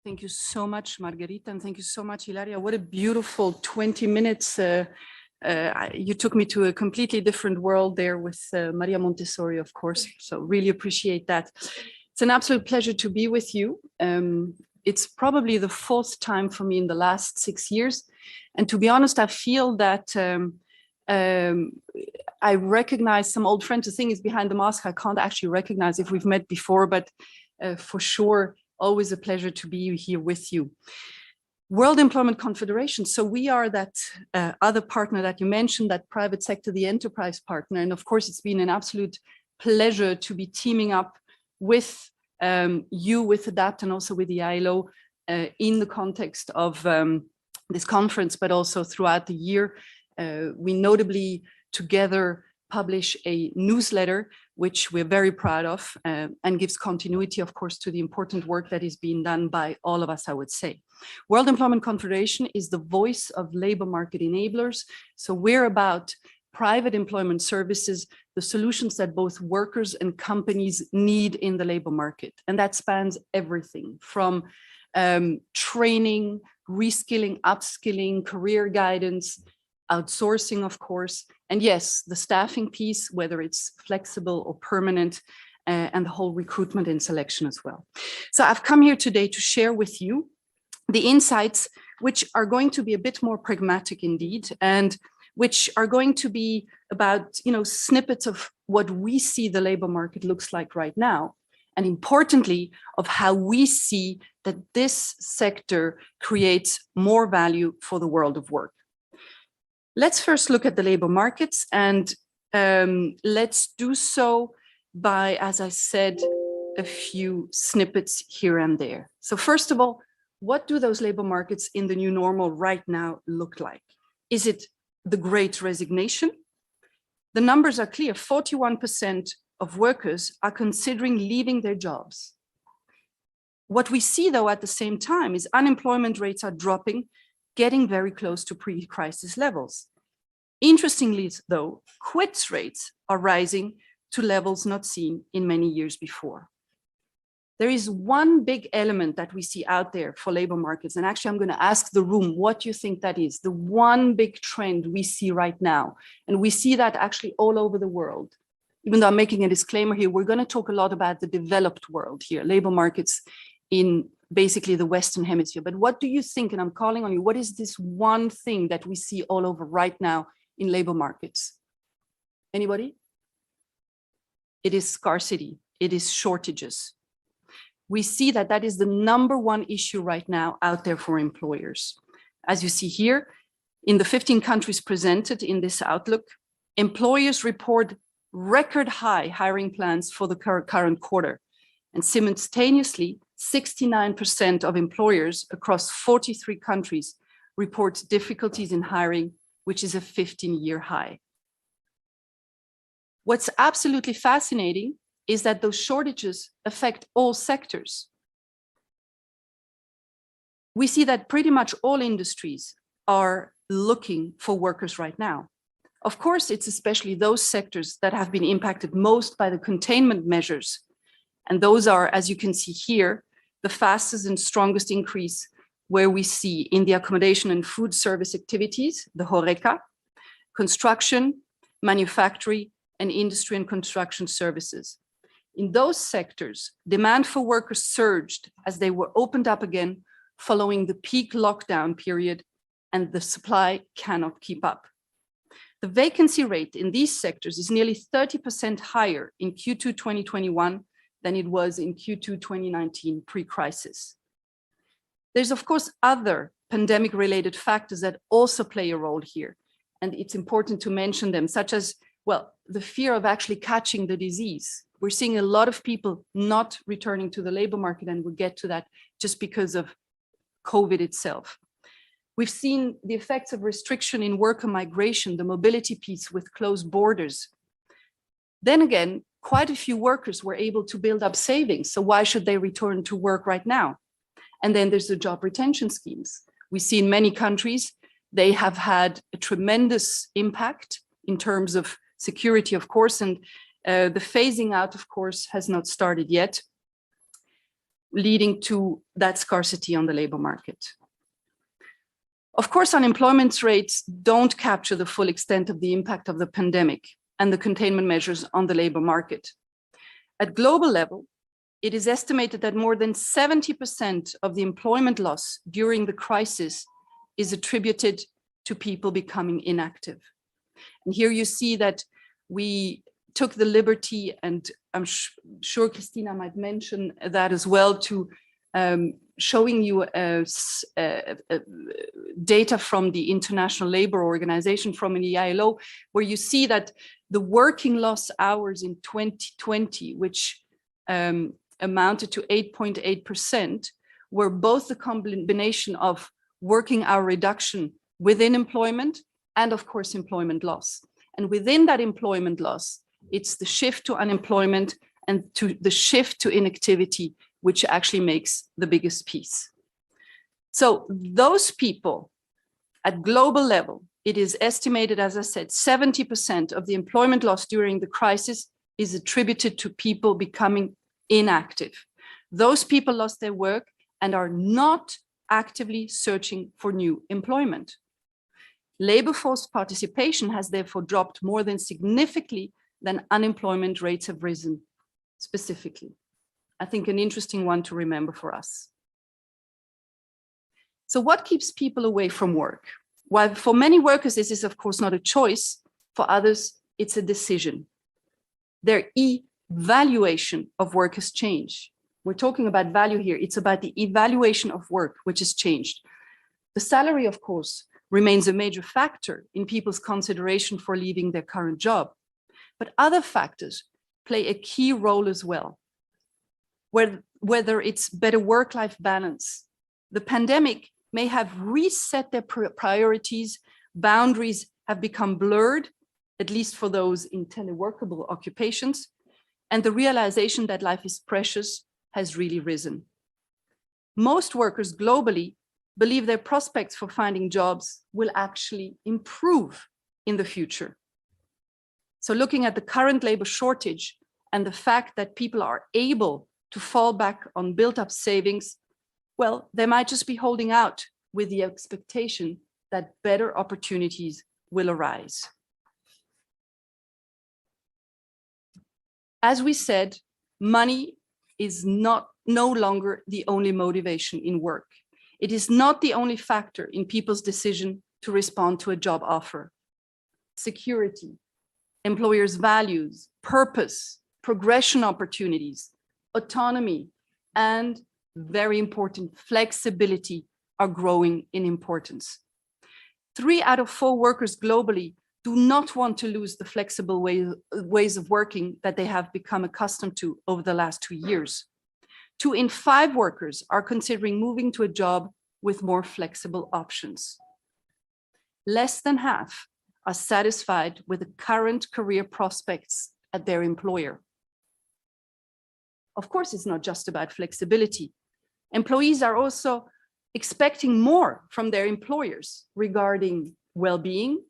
Thank you so much, Margherita, and thank you so much, Ilaria. What a beautiful 20 minutes. You took me to a completely different world there with Maria Montessori, of course, so really appreciate that. It's an absolute pleasure to be with you. It's probably the fourth time for me in the last 6 years. And to be honest, I feel that I recognize some old friends. The thing is, behind the mask, I can't actually recognize if we've met before, but for sure, always a pleasure to be here with you. World Employment Confederation. So we are that other partner that you mentioned, that private sector, the enterprise partner. And of course, it's been an absolute pleasure to be teaming up with you, with ADAPT, and also with the ILO in the context of this conference, but also throughout the year. We notably together publish a newsletter, which we're very proud of, and gives continuity, of course, to the important work that is being done by all of us, I would say. World Employment Confederation is the voice of labor market enablers. So we're about private employment services, the solutions that both workers and companies need in the labor market. And that spans everything from training, reskilling, upskilling, career guidance, outsourcing, of course, and yes, the staffing piece, whether it's flexible or permanent, and the whole recruitment and selection as well. So I've come here today to share with you the insights, which are going to be a bit more pragmatic indeed, and which are going to be about, snippets of what we see the labor market looks like right now, and importantly, of how we see that this sector creates more value for the world of work. Let's first look at the labor markets, and let's do so by, as I said, a few snippets here and there. So first of all, what do those labor markets in the new normal right now look like? Is it the Great Resignation? The numbers are clear. 41% of workers are considering leaving their jobs. What we see, though, at the same time is unemployment rates are dropping, getting very close to pre-crisis levels. Interestingly, though, quits rates are rising to levels not seen in many years before. There is one big element that we see out there for labor markets, and actually I'm going to ask the room what you think that is, the one big trend we see right now. And we see that actually all over the world. Even though I'm making a disclaimer here, we're going to talk a lot about the developed world here, labor markets in basically the Western Hemisphere. But what do you think, and I'm calling on you, what is this one thing that we see all over right now in labor markets? Anybody? It is scarcity, it is shortages. We see that that is the number one issue right now out there for employers. As you see here, in the 15 countries presented in this outlook, employers report record high hiring plans for the current quarter. And simultaneously, 69% of employers across 43 countries report difficulties in hiring, which is a 15-year high. What's absolutely fascinating is that those shortages affect all sectors. We see that pretty much all industries are looking for workers right now. Of course, it's especially those sectors that have been impacted most by the containment measures. And those are, as you can see here, the fastest and strongest increase where we see in the accommodation and food service activities, the HoReCa, construction, manufacturing, and industry and construction services. In those sectors, demand for workers surged as they were opened up again following the peak lockdown period, and the supply cannot keep up. The vacancy rate in these sectors is nearly 30% higher in Q2 2021 than it was in Q2 2019 pre-crisis. There's, of course, other pandemic-related factors that also play a role here, and it's important to mention them, such as, well, the fear of actually catching the disease. We're seeing a lot of people not returning to the labor market, and we'll get to that just because of COVID itself. We've seen the effects of restriction in worker migration, the mobility piece with closed borders. Then again, quite a few workers were able to build up savings, so why should they return to work right now? And then there's the job retention schemes. We see in many countries, they have had a tremendous impact in terms of security, of course, and the phasing out, of course, has not started yet. leading to that scarcity on the labor market. Of course, unemployment rates don't capture the full extent of the impact of the pandemic and the containment measures on the labor market. At global level, it is estimated that more than 70% of the employment loss during the crisis is attributed to people becoming inactive. And here you see that we took the liberty, and I'm sure Christina might mention that as well, to showing you data from the International Labour Organization, from the ILO, where you see that the working loss hours in 2020, which amounted to 8.8%, were both the combination of working hour reduction within employment and, of course, employment loss. And within that employment loss, it's the shift to unemployment and to the shift to inactivity, which actually makes the biggest piece. So those people at global level, it is estimated, as I said, 70% of the employment loss during the crisis is attributed to people becoming inactive. Those people lost their work and are not actively searching for new employment. Labor force participation has therefore dropped more than significantly than unemployment rates have risen specifically. I think an interesting one to remember for us. So what keeps people away from work? While for many workers, this is of course not a choice, for others, it's a decision. Their evaluation of work has changed. We're talking about value here. It's about the evaluation of work, which has changed. The salary, of course, remains a major factor in people's consideration for leaving their current job. But other factors play a key role as well. Whether it's better work-life balance, the pandemic may have reset their priorities, boundaries have become blurred, at least for those in teleworkable occupations, and the realization that life is precious has really risen. Most workers globally believe their prospects for finding jobs will actually improve in the future. So looking at the current labor shortage and the fact that people are able to fall back on built-up savings, well, they might just be holding out with the expectation that better opportunities will arise. As we said, money is no longer the only motivation in work. It is not the only factor in people's decision to respond to a job offer. Security, employers' values, purpose, progression opportunities, autonomy, and very important, flexibility are growing in importance. 3 out of 4 workers globally do not want to lose the flexible ways of working that they have become accustomed to over the last 2 years. 2 in 5 workers are considering moving to a job with more flexible options. Less than half are satisfied with the current career prospects at their employer. Of course, it's not just about flexibility. Employees are also expecting more from their employers regarding well-being,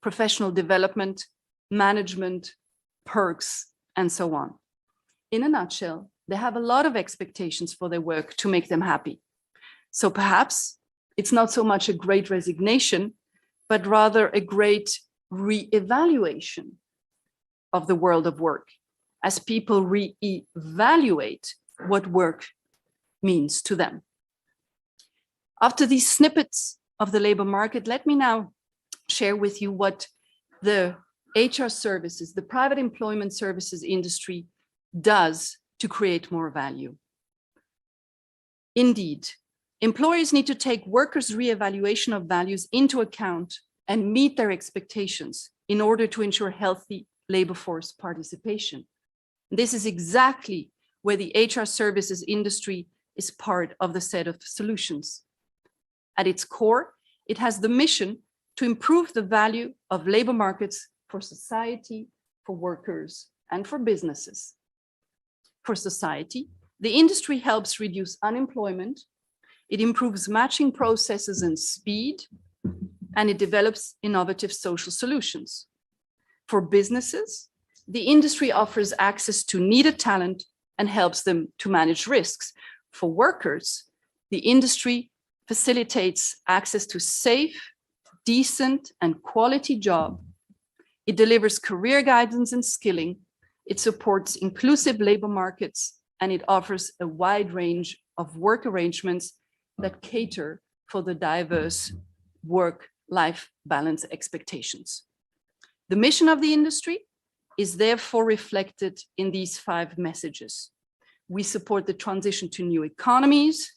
professional development, management, perks, and so on. In a nutshell, they have a lot of expectations for their work to make them happy. So perhaps it's not so much a great resignation, but rather a great re-evaluation of the world of work, as people re-evaluate what work means to them. After these snippets of the labor market, let me now share with you what the HR services, the private employment services industry does to create more value. Indeed, employers need to take workers' re-evaluation of values into account and meet their expectations in order to ensure healthy labor force participation. This is exactly where the HR services industry is part of the set of solutions. At its core, it has the mission to improve the value of labor markets for society, for workers, and for businesses. For society, the industry helps reduce unemployment, it improves matching processes and speed, and it develops innovative social solutions. For businesses, the industry offers access to needed talent and helps them to manage risks. For workers, the industry facilitates access to safe, decent, and quality job. It delivers career guidance and skilling. It supports inclusive labor markets, and it offers a wide range of work arrangements that cater for the diverse work-life balance expectations. The mission of the industry is therefore reflected in these 5 messages. We support the transition to new economies.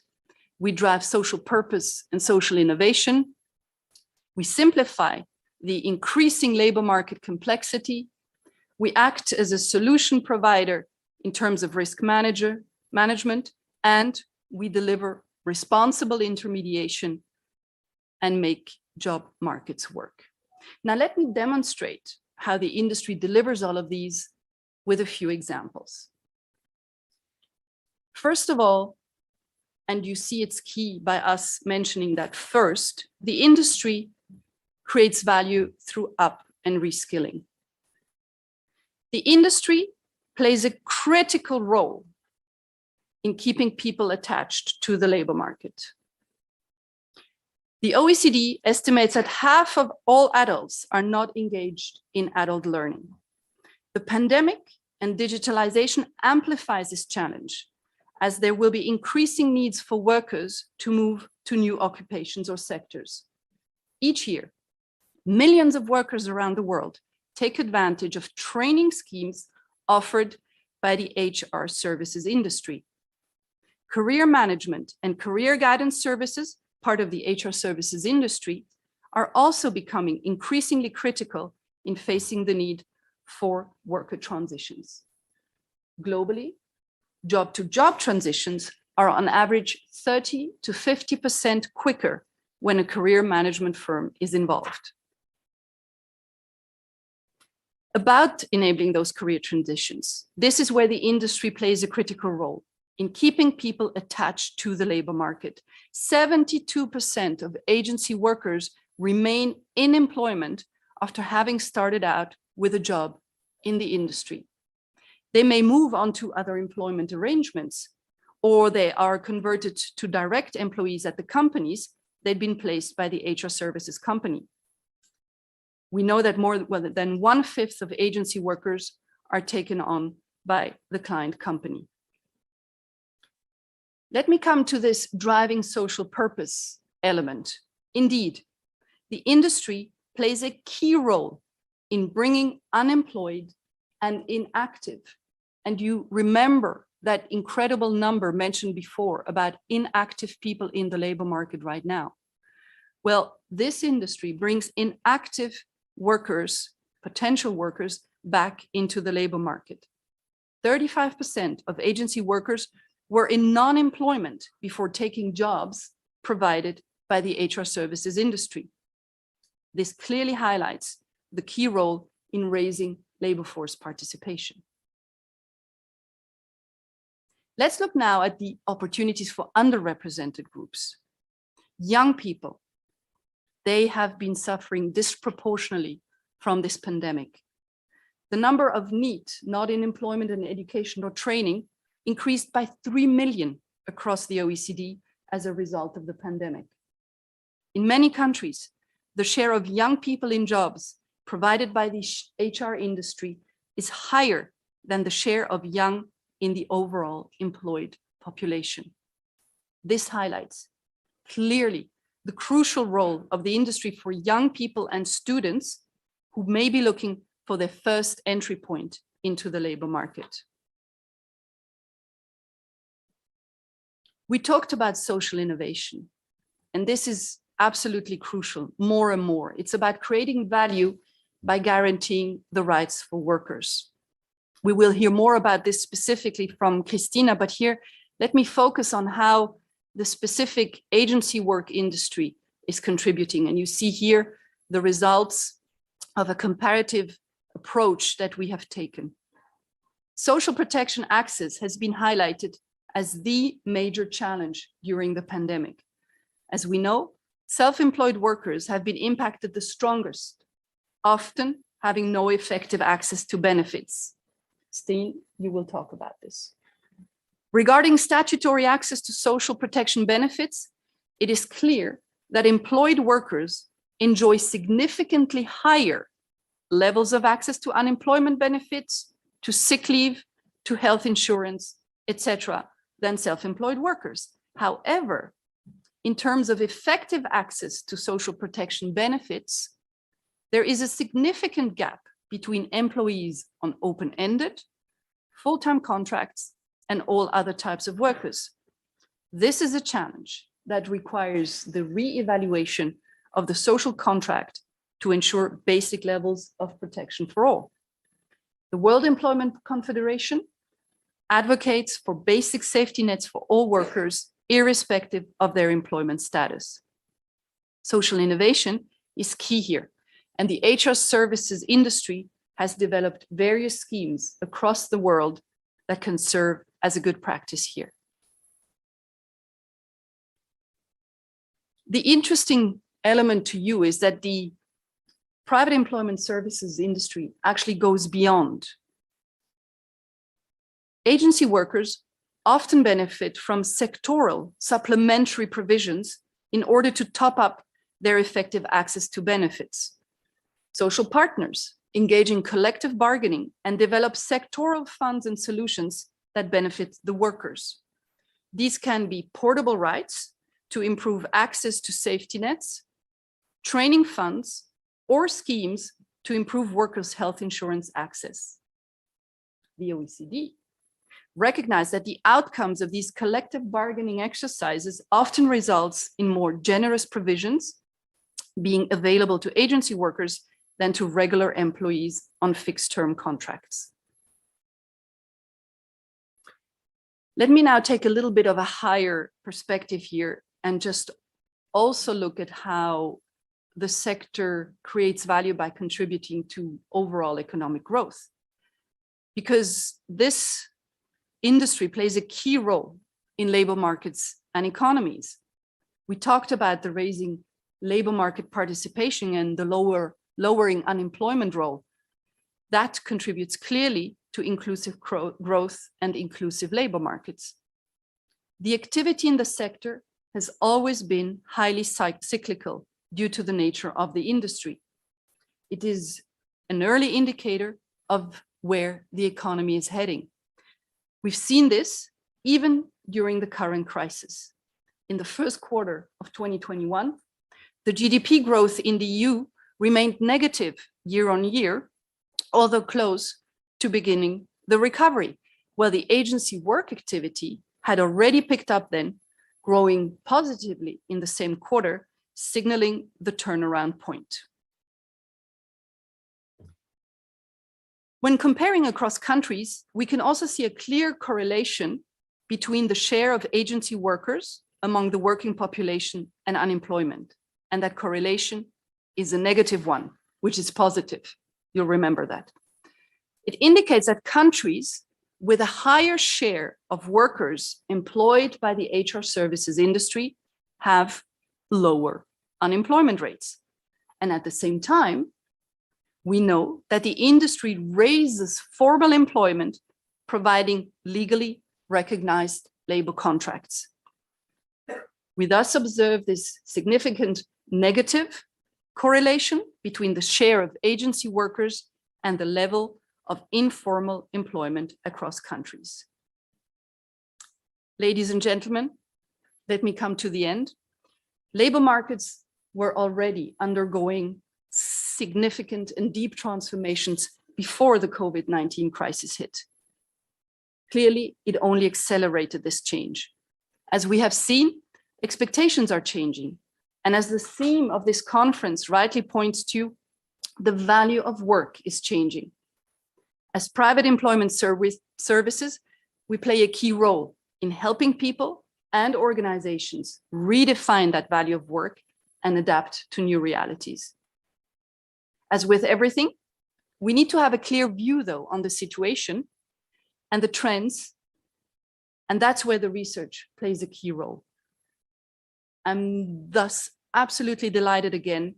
We drive social purpose and social innovation. We simplify the increasing labor market complexity. We act as a solution provider in terms of risk management, and we deliver responsible intermediation and make job markets work. Now, let me demonstrate how the industry delivers all of these with a few examples. First of all, and you see it's key by us mentioning that first, the industry creates value through up and reskilling. The industry plays a critical role in keeping people attached to the labor market. The OECD estimates that half of all adults are not engaged in adult learning. The pandemic and digitalization amplifies this challenge, as there will be increasing needs for workers to move to new occupations or sectors. Each year, millions of workers around the world take advantage of training schemes offered by the HR services industry. Career management and career guidance services, part of the HR services industry, are also becoming increasingly critical in facing the need for worker transitions. Globally, job-to-job transitions are on average 30 to 50% quicker when a career management firm is involved. About enabling those career transitions, this is where the industry plays a critical role in keeping people attached to the labor market. 72% of agency workers remain in employment after having started out with a job in the industry. They may move on to other employment arrangements, or they are converted to direct employees at the companies they've been placed by the HR services company. We know that more than 1/5 of agency workers are taken on by the client company. Let me come to this driving social purpose element. Indeed, the industry plays a key role in bringing unemployed and inactive, and you remember that incredible number mentioned before about inactive people in the labor market right now. Well, this industry brings inactive workers, potential workers, back into the labor market. 35% of agency workers were in non-employment before taking jobs provided by the HR services industry. This clearly highlights the key role in raising labor force participation. Let's look now at the opportunities for underrepresented groups. Young people, they have been suffering disproportionately from this pandemic. The number of NEET, not in employment and education or training, increased by 3 million across the OECD as a result of the pandemic. In many countries, the share of young people in jobs provided by the HR industry is higher than the share of young in the overall employed population. This highlights clearly the crucial role of the industry for young people and students who may be looking for their first entry point into the labor market. We talked about social innovation, and this is absolutely crucial more and more. It's about creating value by guaranteeing the rights for workers. We will hear more about this specifically from Christina, but here, let me focus on how the specific agency work industry is contributing. And you see here the results of a comparative approach that we have taken. Social protection access has been highlighted as the major challenge during the pandemic. As we know, self-employed workers have been impacted the strongest, often having no effective access to benefits. Steen, you will talk about this. Regarding statutory access to social protection benefits, it is clear that employed workers enjoy significantly higher levels of access to unemployment benefits, to sick leave, to health insurance, etc., than self-employed workers. However, in terms of effective access to social protection benefits, there is a significant gap between employees on open-ended, full-time contracts, and all other types of workers. This is a challenge that requires the re-evaluation of the social contract to ensure basic levels of protection for all. The World Employment Confederation advocates for basic safety nets for all workers, irrespective of their employment status. Social innovation is key here, and the HR services industry has developed various schemes across the world that can serve as a good practice here. The interesting element to you is that the private employment services industry actually goes beyond. Agency workers often benefit from sectoral supplementary provisions in order to top up their effective access to benefits. Social partners engage in collective bargaining and develop sectoral funds and solutions that benefit the workers. These can be portable rights to improve access to safety nets, training funds, or schemes to improve workers' health insurance access. The OECD recognized that the outcomes of these collective bargaining exercises often results in more generous provisions being available to agency workers than to regular employees on fixed-term contracts. Let me now take a little bit of a higher perspective here and just also look at how the sector creates value by contributing to overall economic growth. Because this industry plays a key role in labor markets and economies. We talked about the raising labor market participation and the lowering unemployment role. That contributes clearly to inclusive growth and inclusive labor markets. The activity in the sector has always been highly cyclical due to the nature of the industry. It is an early indicator of where the economy is heading. We've seen this even during the current crisis. In the first quarter of 2021, the GDP growth in the EU remained negative year on year, although close to beginning the recovery, while the agency work activity had already picked up then, growing positively in the same quarter, signaling the turnaround point. When comparing across countries, we can also see a clear correlation between the share of agency workers among the working population and unemployment. And that correlation is a negative one, which is positive. You'll remember that. It indicates that countries with a higher share of workers employed by the HR services industry have lower unemployment rates. And at the same time, we know that the industry raises formal employment, providing legally recognized labor contracts. We thus observe this significant negative correlation between the share of agency workers and the level of informal employment across countries. Ladies and gentlemen, let me come to the end. Labor markets were already undergoing significant and deep transformations before the COVID-19 crisis hit. Clearly, it only accelerated this change. As we have seen, expectations are changing. And as the theme of this conference rightly points to, the value of work is changing. As private employment services, we play a key role in helping people and organizations redefine that value of work and adapt to new realities. As with everything, we need to have a clear view, though, on the situation and the trends, and that's where the research plays a key role. I'm thus absolutely delighted again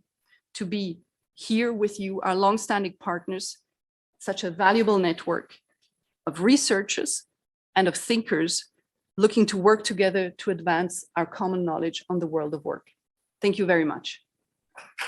to be here with you, our longstanding partners, such a valuable network of researchers and of thinkers looking to work together to advance our common knowledge on the world of work. Thank you very much.